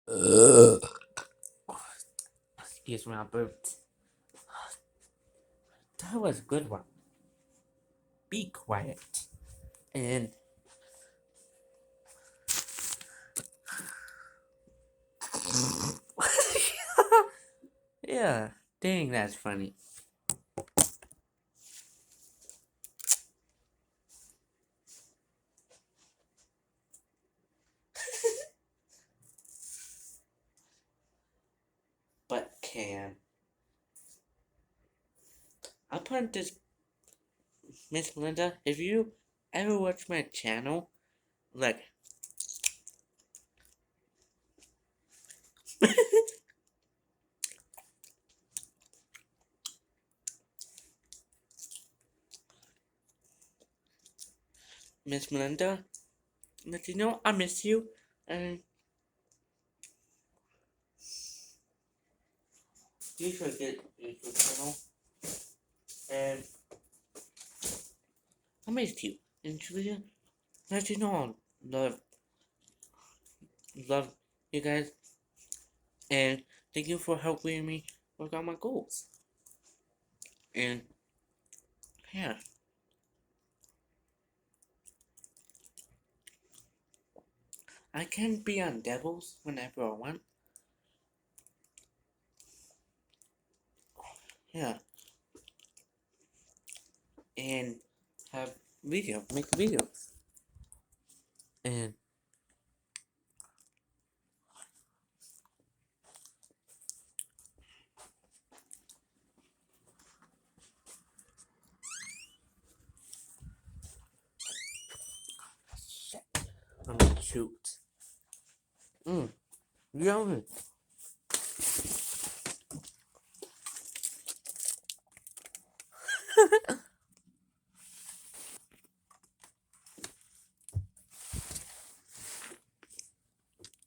Ugh. Excuse me, I burped. That was a good one. Be quiet. And yeah, dang, that's funny. But can I put this, Miss Linda? If you ever watch my channel, like Miss Melinda, let you know I miss you, and you should get YouTube channel, and I missed you. And Julia, let you know I love you guys, and thank you for helping me work on my goals. And yeah, I can be on Devils whenever I want. Yeah, and make videos, and shit, I'm gonna shoot. Yeah.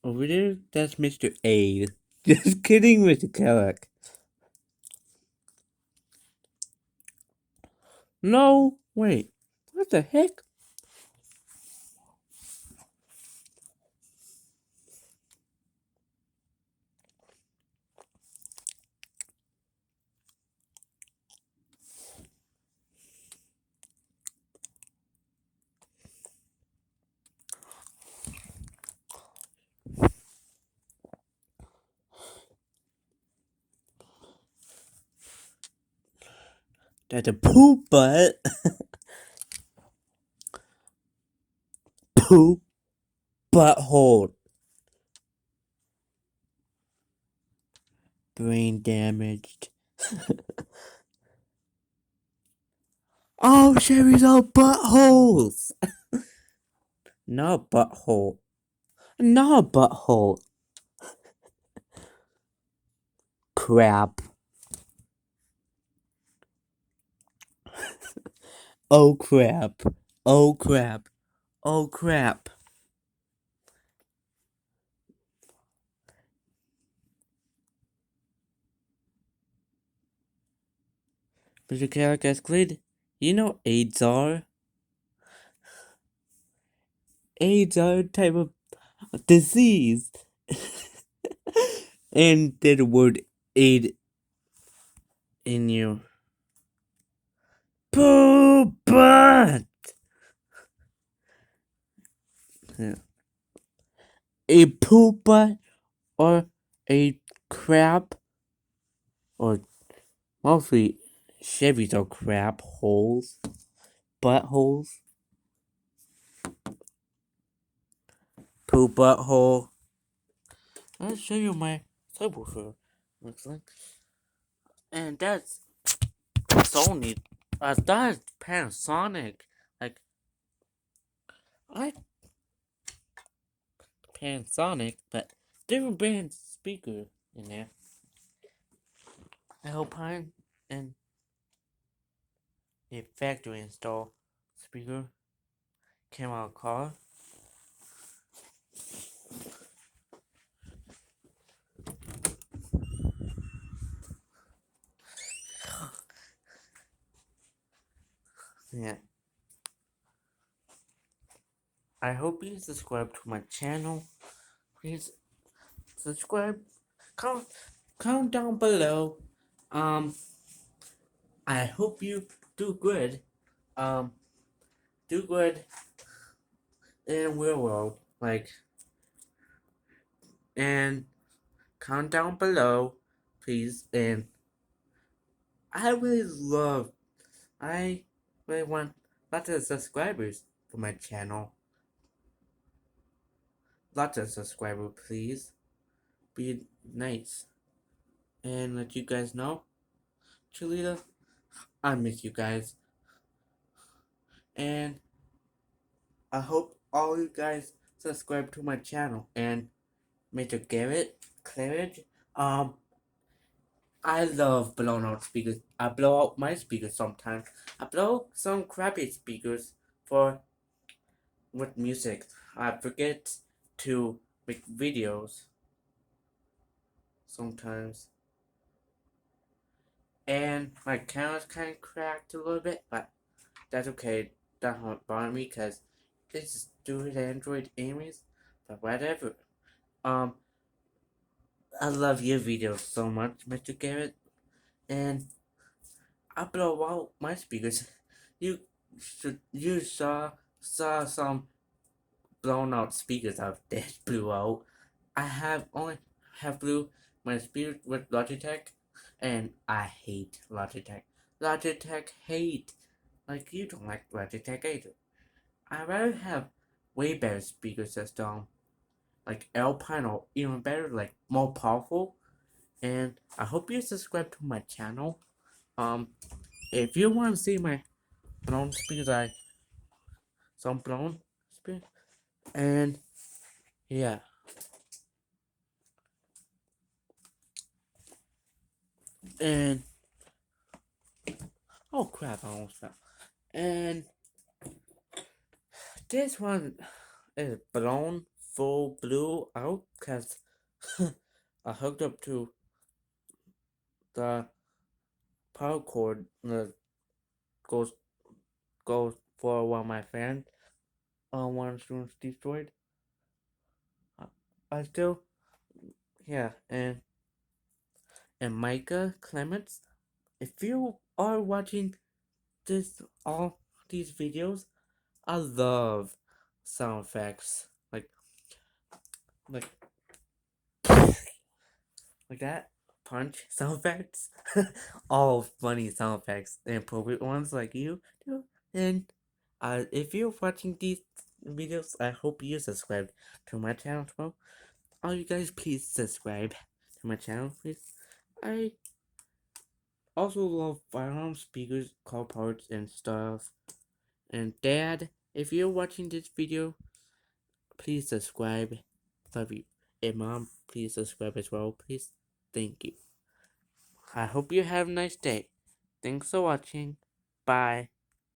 Over there, that's Mr. A. Just kidding, Mr. Kellogg. No, wait. What the heck? That's a poop butt. Poop butthole. Brain damaged. Oh, Sherry's all buttholes. Not a butthole. Not a butthole. Crap. Oh crap. Oh crap. Oh crap. Mr. Carrick escalated. You know AIDS are? AIDS are a type of disease. And did the word aid in you. Poop butt. Yeah. A poop butt or a crap or mostly Chevys are crap holes. Buttholes. Poop butthole. I'll show you my subwoofer. Looks like. And that's Sony. That's Panasonic. Like, I Panasonic, but different brand speaker in there. Alpine and a factory install speaker came out of car. Yeah. I hope you subscribe to my channel. Please subscribe. Comment, comment down below. Um, I hope you do good. Um, do good in real world. Like, and comment down below, please. And I really love. I really want lots of subscribers for my channel. Lots of subscribers, please. Be nice and let you guys know. Chileda, I miss you guys. And I hope all you guys subscribe to my channel. And Mr. Garrett, Claridge, I love blown out speakers. I blow out my speakers sometimes. I blow some crappy speakers for with music. I forget to make videos sometimes. And my camera's kind of cracked a little bit, but that's okay. That won't bother me because it's stupid Android aimers. But whatever. Um, I love your videos so much, Mr. Garrett. And I blow out my speakers. You saw some blown out speakers out there blew out. I have only have blew my speakers with Logitech, and I hate Logitech. Logitech hate. Like you don't like Logitech either. I rather have way better speaker system, like Alpine or even better, like more powerful. And I hope you subscribe to my channel. If you want to see my blown speakers, some blown speakers, and yeah, and oh crap, I almost fell. And this one is blown full blue out because I hooked up to the power cord that goes goes for one of my fans on one of the students destroyed. I still yeah, and Micah Clements, if you are watching this all these videos, I love sound effects like like that punch sound effects, all funny sound effects and appropriate ones like you do. And if you're watching these videos, I hope you subscribe to my channel as well. All you guys, please subscribe to my channel, please. I also love firearm speakers, car parts, and stuff. And Dad, if you're watching this video, please subscribe. Love you. And Mom, please subscribe as well, please. Thank you. I hope you have a nice day. Thanks for watching. Bye.